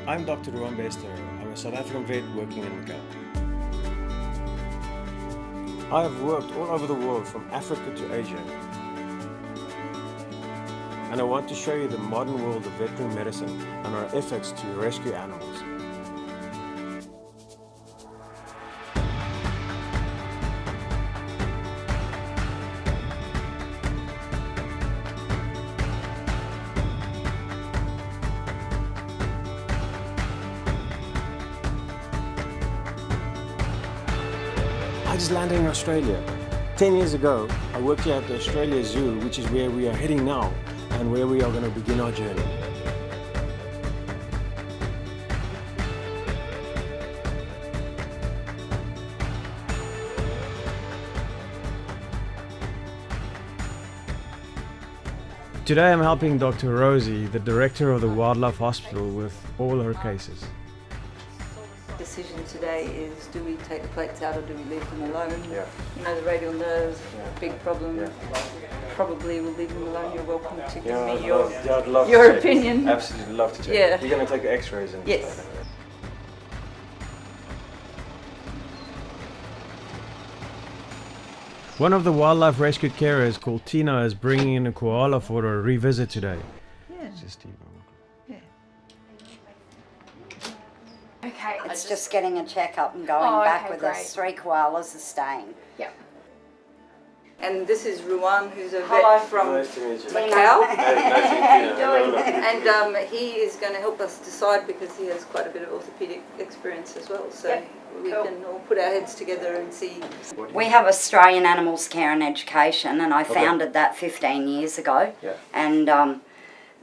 I'm Dr. Ruan Bester. I'm a South African vet working in Macau. I have worked all over the world from Africa to Asia. And I want to show you the modern world of veterinary medicine and our efforts to rescue animals. I just landed in Australia. 10 years ago, I worked here at the Australia Zoo, which is where we are heading now and where we are going to begin our journey. Today I'm helping Dr. Rosie, the director of the Wildlife Hospital, with all her cases. The decision today is, do we take the plates out or do we leave them alone? Yeah. You know, the radial nerves, Yeah. big problem. Yeah. Probably we'll leave them alone. You're welcome to give Yeah, me I'd your, love, yeah, I'd love your to check. opinion. Absolutely love to check. Yeah. You're going to take x-rays and Yes. stuff. One of the wildlife rescue carriers called Tina is bringing in a koala for a revisit today. Yeah. Just Yeah. Okay. It's just getting a checkup and going Oh, back okay, with great. us. 3 koalas are staying. Yep. And this is Ruan, who's a Hello. vet from Nice to meet you. Macau. How And he is going to help us decide because he has quite a bit of orthopedic experience as well. So Yep, we cool. can all put our heads together and see. We have Australian Animals Care and Education, and I founded that 15 years ago. Yeah. And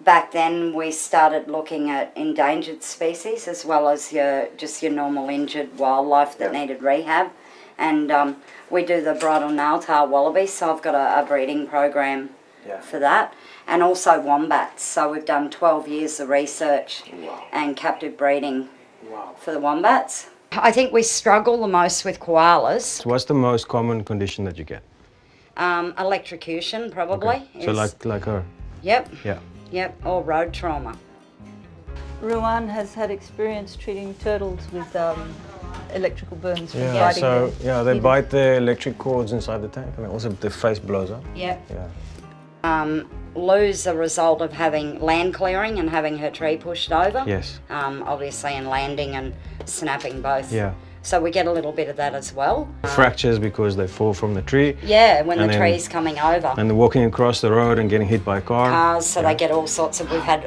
back then we started looking at endangered species as well as your normal injured wildlife that Yeah. needed rehab. And we do the bridle nail-tail wallaby, so I've got a breeding program Yeah. for that. And also wombats, so we've done 12 years of research Wow. and captive breeding Wow. for the wombats. I think we struggle the most with koalas. So what's the most common condition that you get? Electrocution, probably. So is- like her? Yep, Yeah. yep, or road trauma. Ruan has had experience treating turtles with electrical burns from Yeah, biting so their they skin. bite the electric cords inside the tank and also the face blows up. Yep. Yeah. Lou's a result of having land clearing and having her tree pushed over. Yes. Obviously, and landing and snapping both. Yeah. So we get a little bit of that as well. Fractures because they fall from the tree Yeah, when And the then- tree's coming over. and they're walking across the road and getting hit by a car. Cars, so Yeah. they get all sorts of. We've had,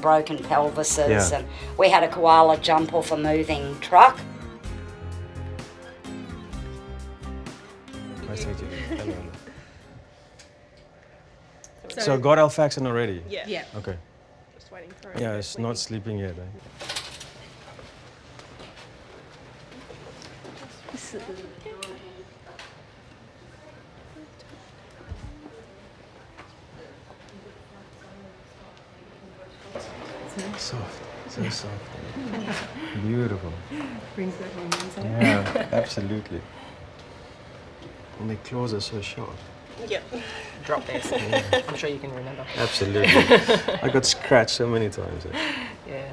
broken pelvises, Yeah. and we had a koala jump off a moving truck. Nice to meet you. Hello. So got Alfaxan already? Yeah. Yeah. Okay. Just waiting for Yeah, it's not sleeping yet. Eh? Soft, so soft. Beautiful. Brings that home. Yeah, absolutely. And the claws are so sharp. Yep. Drop this. I'm sure you can remember. Absolutely. I got scratched so many times. Eh? Yeah.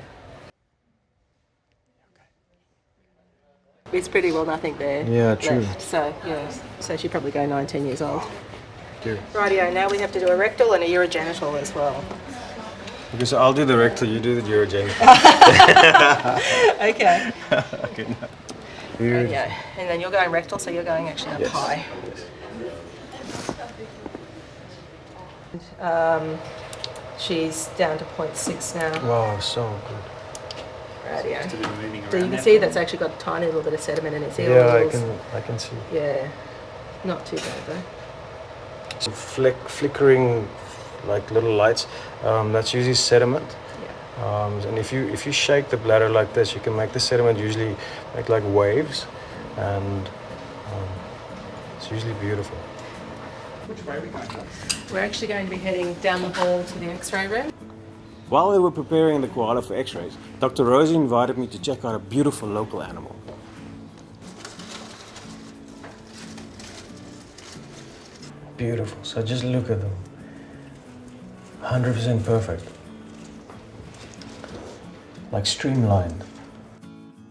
It's pretty well nothing there. Yeah, true. Left. So, yeah. So she'd probably go 19 years old. Good. Rightio, now we have to do a rectal and a urogenital as well. Okay, so I'll do the rectal, you do the urogenital. Okay. Okay, no. Yeah. And then you're going rectal, so you're going actually up Yes. high. She's down to 0.6 now. Wow, so good. Rightio. So you can see that's actually got a tiny little bit of sediment in its ear. Yeah, I can see. Yeah. Not too bad though. So flickering like little lights, that's usually sediment. And if you shake the bladder like this, you can make the sediment usually make like waves, and it's usually beautiful. We're actually going to be heading down the hall to the X-ray room. While they were preparing the koala for x-rays, Dr. Rosie invited me to check out a beautiful local animal. Beautiful, so just look at them. 100% perfect. like streamlined.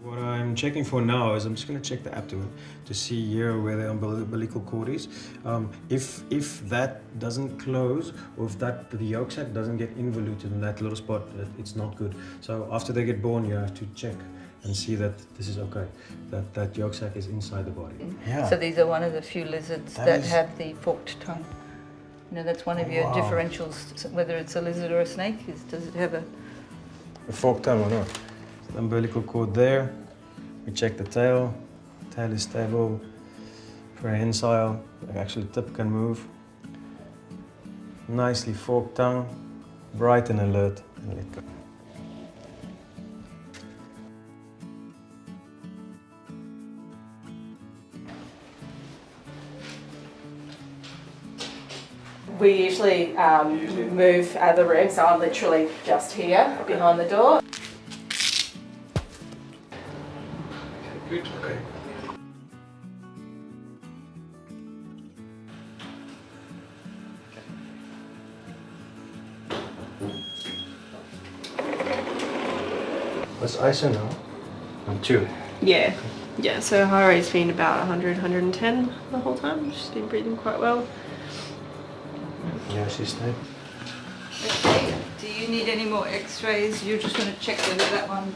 What I'm checking for now is I'm just going to check the abdomen to see here where the umbilical cord is. If that doesn't close, or if the yolk sac doesn't get involuted in that little spot, it's not good. So after they get born, you have to check and see that this is okay, that yolk sac is inside the body. Yeah. So these are one of the few lizards that have the forked tongue. You know, that's one of your differentials, whether it's a lizard or a snake, is does it have a forked tongue or not? The umbilical cord there. We check the tail. Tail is stable, prehensile. Actually, tip can move. Nicely forked tongue, bright and alert. And let go. We usually move the room, so I'm literally just here behind the door. Good. Okay. What's ISO now? On 2. Yeah, yeah, so her rate's been about 100, 110 the whole time. She's been breathing quite well. Yeah, she's stable. Okay. Do you need any more x-rays? You're just going to check whether that one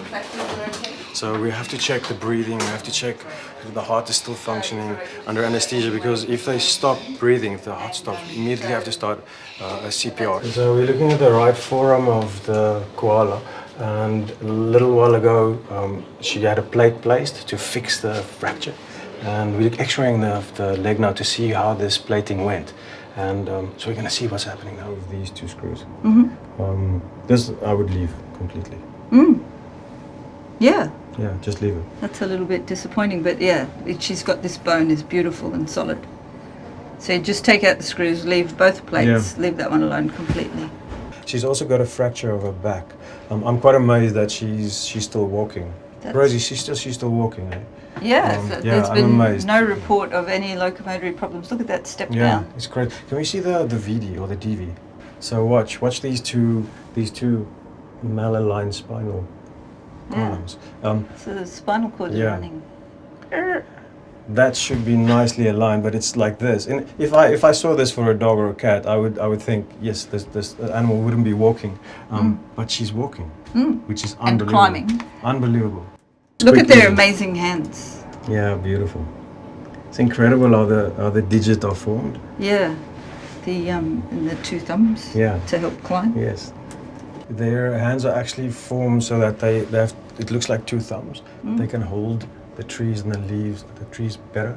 factors are okay? So we have to check the breathing, we have to check if the heart is still functioning under anesthesia, because if they stop breathing, if the heart stops, we immediately have to start a CPR. So we're looking at the right forearm of the koala, and a little while ago she had a plate placed to fix the fracture, and we're x-raying the leg now to see how this plating went. And so we're going to see what's happening now with these 2 screws. This I would leave completely. Yeah. Yeah, just leave it. That's a little bit disappointing, but yeah, she's got this bone is beautiful and solid. So you just take out the screws, leave both plates, leave that one alone completely. She's also got a fracture of her back. I'm quite amazed that she's still walking. Rosie, she's still walking, eh? Yeah, so there's I'm been amazed. no report of any locomotory problems. Look at that step Yeah, down. it's great. Can we see the VD or the DV? So watch these two malaligned spinal columns. So the spinal cord is running. That should be nicely aligned, but it's like this. And if I saw this for a dog or a cat, I would think yes, this animal wouldn't be walking, but she's walking, which is unbelievable. And climbing. Unbelievable. Look at their amazing hands. Yeah, beautiful. It's incredible how the digits are formed. Yeah, the 2 thumbs. Yeah. To help climb. Yes. Their hands are actually formed so that they have. It looks like 2 thumbs. They can hold the trees and the leaves, the trees better,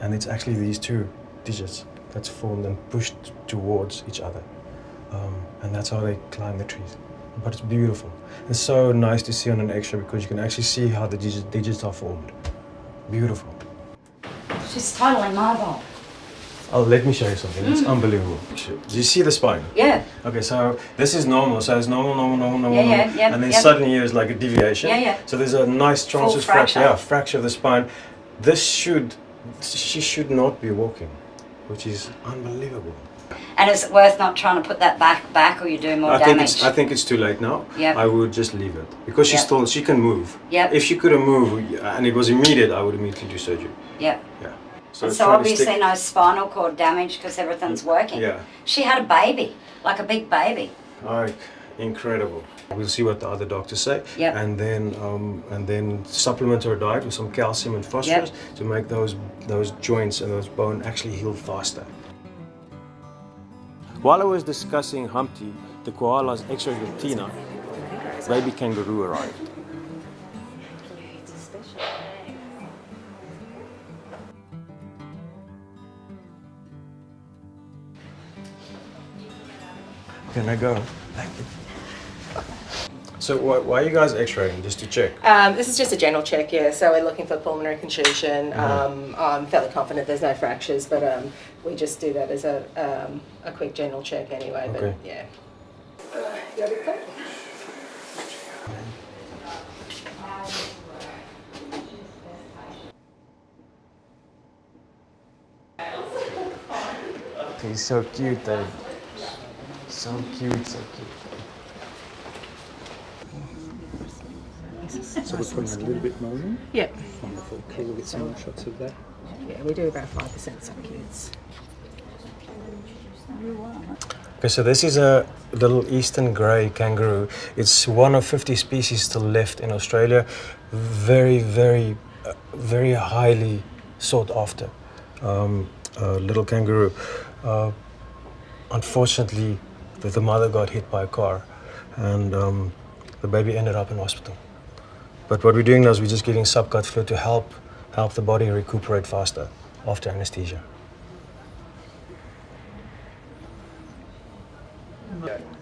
and it's actually these 2 digits that's formed and pushed towards each other, and that's how they climb the trees. But it's beautiful. It's so nice to see on an X-ray because you can actually see how the digits are formed. Beautiful. She's totally mobile. Oh, let me show you something. It's unbelievable. Do you see the spine? Yeah. Okay, so this is normal. So it's normal. Yeah, And then suddenly there's like a deviation. Yeah. So there's a nice transverse fracture. Yeah, fracture of the spine. She should not be walking, which is unbelievable. And is it worth not trying to put that back or you do more damage? I think it's too late now. Yep. I would just leave it because she can move. Yep. If she couldn't move and it was immediate, I would immediately do surgery. Yep. Yeah. So obviously no spinal cord damage because everything's working. Yeah. She had a baby, like a big baby. All right, incredible. We'll see what the other doctors say, Yep. and then supplement her diet with some calcium and phosphorus to make those joints and those bone actually heal faster. While I was discussing Humpty, the koala's X-rays with Tina, baby kangaroo arrived. Can I go? Thank you. So why are you guys X-raying? Just to check? This is just a general check, yeah. So we're looking for pulmonary contusion. I'm fairly confident there's no fractures, but we just do that as a quick general check anyway. Okay. But yeah. You got it, Claire? He's so cute, Dave. So cute, so cute. basis. So we're putting a little bit more in. Yep. Wonderful. Cool. We'll get some more shots of that. Yeah, we do about 5% some kids. Okay, so this is a little eastern grey kangaroo. It's one of 50 species still left in Australia. Very, very highly sought after little kangaroo. Unfortunately, the mother got hit by a car, and the baby ended up in hospital. But what we're doing now is we're just giving subcut fluid to help the body recuperate faster after anesthesia.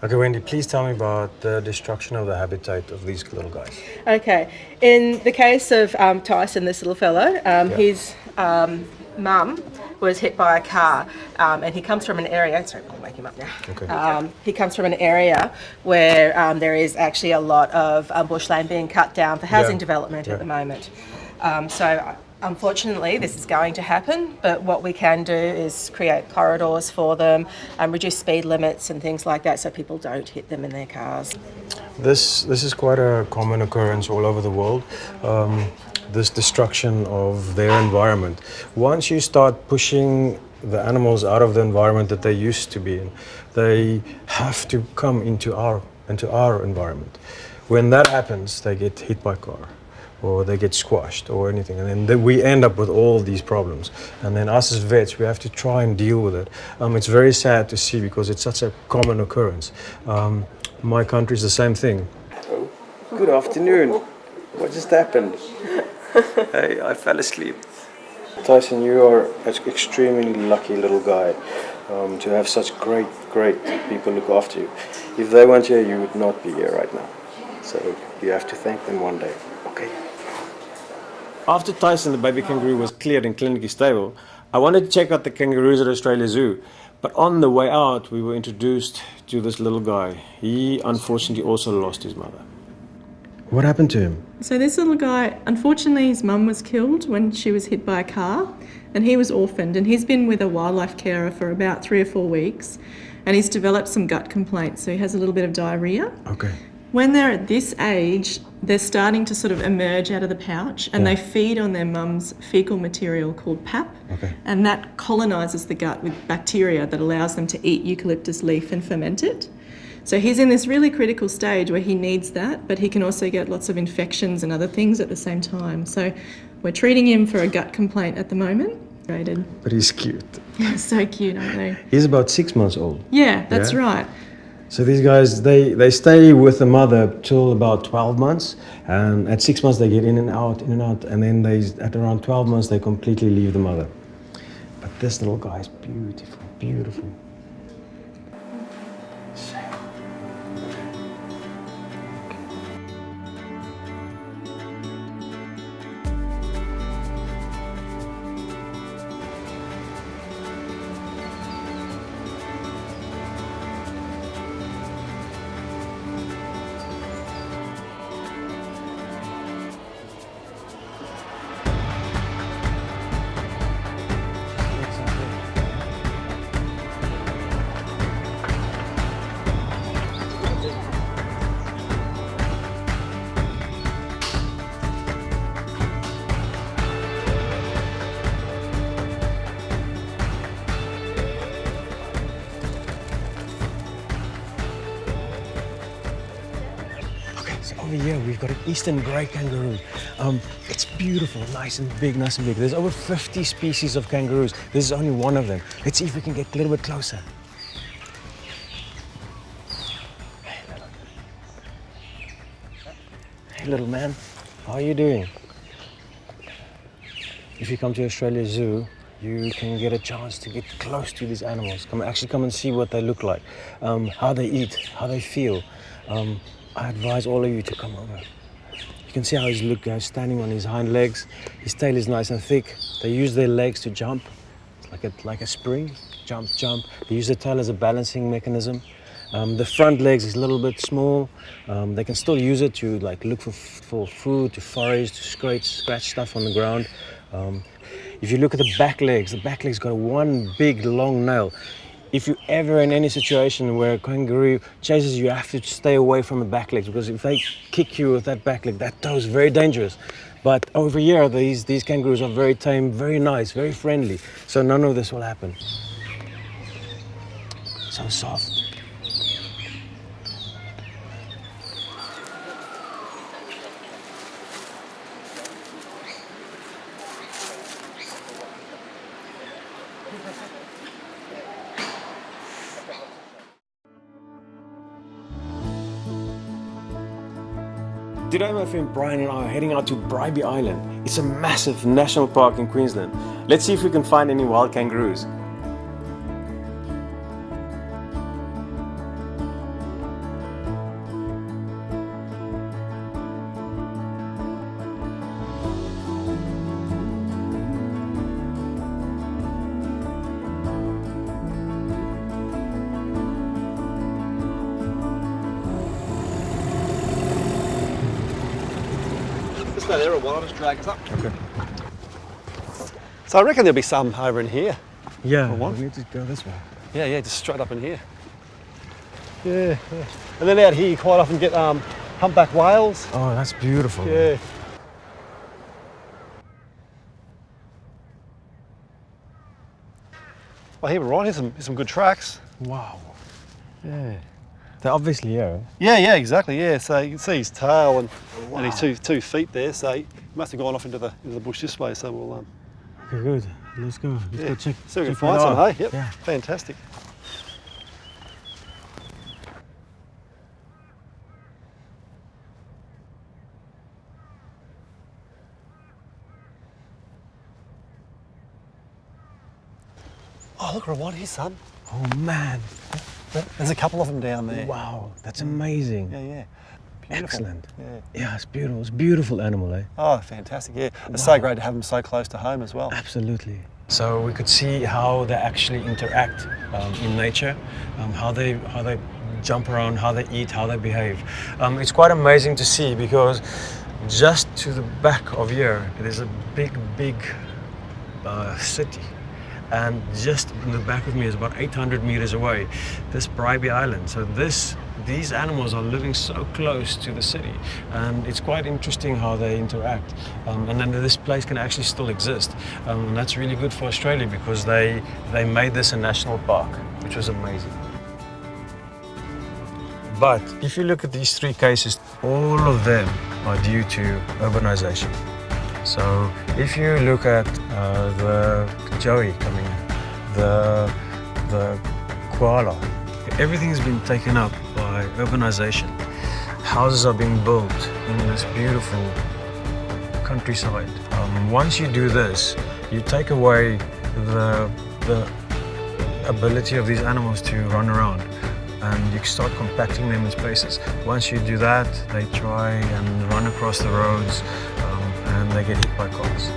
Okay, Wendy, please tell me about the destruction of the habitat of these little guys. Okay, in the case of Tyson, this little fellow, his mum was hit by a car, and he comes from an area. Sorry, I'll wake him up now. Okay. He comes from an area where there is actually a lot of bushland being cut down for housing development at the moment. So unfortunately, this is going to happen, but what we can do is create corridors for them, reduce speed limits and things like that so people don't hit them in their cars. This is quite a common occurrence all over the world. This destruction of their environment. Once you start pushing the animals out of the environment that they used to be in, they have to come into our environment. When that happens, they get hit by a car, or they get squashed or anything, and then we end up with all these problems. And then us as vets, we have to try and deal with it. It's very sad to see because it's such a common occurrence. My country is the same thing. Oh, good afternoon. What just happened? Hey, I fell asleep. Tyson, you are an extremely lucky little guy to have such great people look after you. If they weren't here, you would not be here right now. So you have to thank them one day. Okay. After Tyson, the baby kangaroo, was cleared and clinically stable, I wanted to check out the kangaroos at Australia Zoo. But on the way out, we were introduced to this little guy. He unfortunately also lost his mother. What happened to him? So this little guy, unfortunately his mum was killed when she was hit by a car, and he was orphaned, and he's been with a wildlife carer for about 3 or 4 weeks, and he's developed some gut complaints, so he has a little bit of diarrhea. Okay. When they're at this age, they're starting to sort of emerge out of the pouch, and they feed on their mum's fecal material called pap, and that colonises the gut with bacteria that allows them to eat eucalyptus leaf and ferment it. So he's in this really critical stage where he needs that, but he can also get lots of infections and other things at the same time. So we're treating him for a gut complaint at the moment. But he's cute. So cute, aren't they? He's about 6 months old. Yeah, that's right. So these guys, they stay with the mother till about 12 months, and at 6 months they get in and out, and then at around 12 months they completely leave the mother. But this little guy is beautiful, beautiful. Over here, we've got an eastern grey kangaroo. It's beautiful, nice and big, nice and big. There's over 50 species of kangaroos. This is only one of them. Let's see if we can get a little bit closer. Hey, little man, how are you doing? If you come to Australia Zoo, you can get a chance to get close to these animals. Come and see what they look like, how they eat, how they feel. I advise all of you to come over. You can see how he's standing on his hind legs. His tail is nice and thick. They use their legs to jump, like a spring. Jump, jump. They use the tail as a balancing mechanism. The front legs is a little bit small. They can still use it to look for food, to forage, to scratch stuff on the ground. If you look at the back legs got one big long nail. if you're ever in any situation where a kangaroo chases you, you have to stay away from the back legs, because if they kick you with that back leg, that toe is very dangerous. But over here, these kangaroos are very tame, very nice, very friendly. So none of this will happen. So soft. Today my friend Brian and I are heading out to Bribie Island. It's a massive national park in Queensland. Let's see if we can find any wild kangaroos. Stay there a while, I'll just drag us up. Okay. So I reckon there'll be some over in here. Yeah, Or what? we need to go this way. Yeah, just straight up in here. Yeah. And then out here you quite often get humpback whales. Oh, that's beautiful. Yeah. Well, here we're right, here's some good tracks. Wow. Yeah. They're obviously here. Yeah, exactly, yeah. So you can see his tail and his two feet there, so he must have gone off into the bush this way, so we'll Okay, good. Let's go. Let's go check. see if we can check find that some, out. hey? Yep. Yeah. Fantastic. Oh, look, Rawad, here's some. Oh man. There's a couple of them down there. Wow, that's amazing. Yeah. Beautiful. Excellent. Yeah. Yeah, it's beautiful. It's a beautiful animal, eh? Oh, fantastic, yeah. It's so great to have them so close to home as well. Absolutely. So we could see how they actually interact in nature, how they jump around, how they eat, how they behave. It's quite amazing to see, because just to the back of here, there's a big city. And just in the back of me is about 800 meters away, this Bribie Island. So these animals are living so close to the city, and it's quite interesting how they interact. And then this place can actually still exist, and that's really good for Australia, because they made this a national park, which was amazing. But if you look at these three cases, all of them are due to urbanization. So if you look at the joey coming in, the koala, everything has been taken up by urbanization. Houses are being built in this beautiful countryside. Once you do this, you take away the ability of these animals to run around, and you start compacting them in spaces. Once you do that, they try and run across the roads, and they get hit by cars.